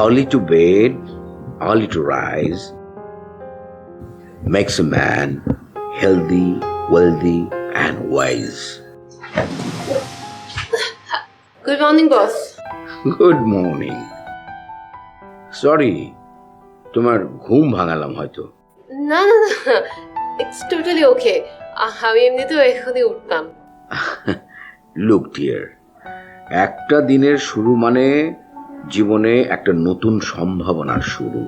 Early to bed, early to rise makes a man healthy, wealthy, and wise. Good morning, boss. Good morning. Sorry, তোমার ঘুম ভাঙালাম হয়তো। না না না, it's totally ওকে। আমি এমনিতেও এখনই উঠতাম। লুক ডিয়ার, একটা দিনের শুরু মানে জীবনে একটা নতুন সম্ভাবনার শুরু।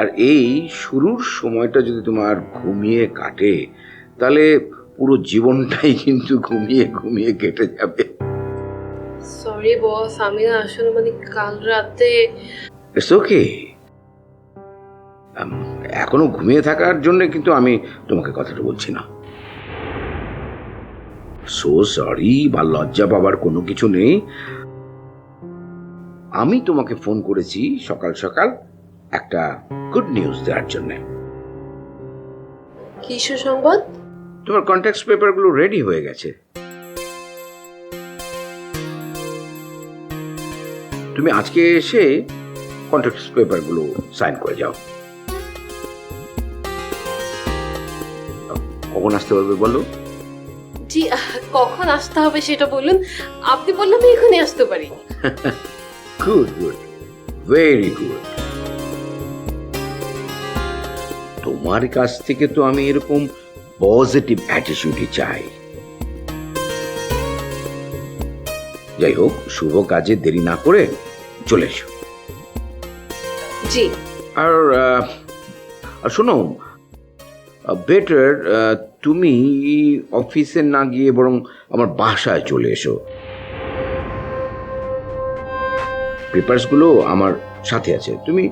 আর এই শুরুর সময়টা যদি তোমার ঘুমিয়ে কাটে তাহলে পুরো জীবনটাই কিন্তু ঘুমিয়ে ঘুমিয়ে কেটে যাবে। সরি বস, আমি না আসলে মানে কাল রাতে ইটস ওকে। এখনো ঘুমিয়ে থাকার জন্য কিন্তু আমি তোমাকে কথাটা বলছি না। সো সরি বা লজ্জা পাবার কোনো কিছু নেই। আমি তোমাকে ফোন করেছি সকাল সকাল একটা গুড নিউজ দেওয়ার জন্য। কি সুসংবাদ? তোমার কন্ট্যাক্ট পেপারগুলো রেডি হয়ে গেছে। তুমি আজকে এসে কন্ট্যাক্ট পেপারগুলো সাইন করে যাও। কখন আসতে পারবে বলো? জি, কখন আসতে হবে সেটা বলুন। আপনি বললে আমি এখনই আসতে পারি। Good good, very good. তোমার কাছ থেকে তো আমি এরকম পজিটিভ অ্যাটিটিউডই চাই। যাই হোক, শুভ কাজে দেরি না করে চলে এসো। জি। আর শোনো, বেটার তুমি অফিসে না গিয়ে বরং আমার বাসায় চলে এসো। পেপারসগুলো আমার সাথে আছে, তুমি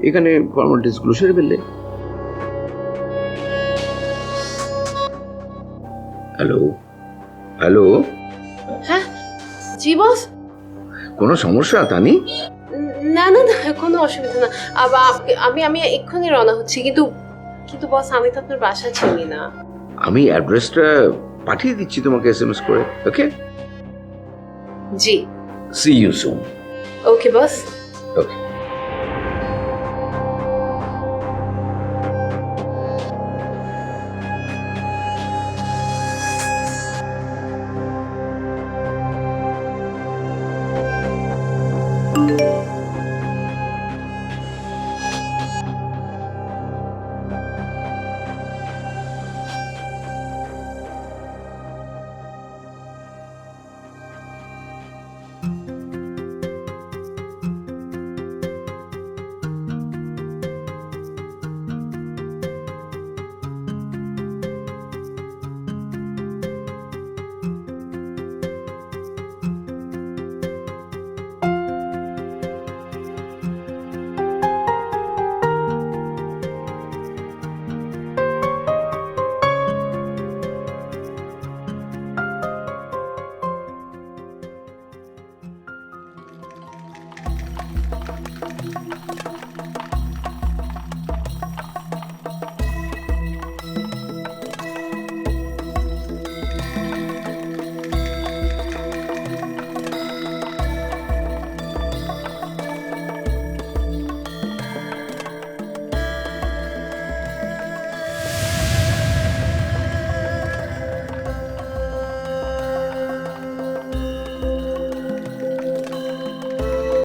এখানে ফর্মালিটিসগুলো সেরে ফেললে। Hello hello. হ্যাঁ জি বস। কোনো সমস্যা তানি? না না না, কোনো অসুবিধা না। আবার আমি আমি এক্ষুনি রওনা হচ্ছি, কিন্তু কিন্তু বস আমি তো আপনার বাসা চিনি না। আমি অ্যাড্রেসটা পাঠিয়ে দিচ্ছি তোমাকে এসএমএস করে। ওকে জি। See you soon. Okay boss. Okay.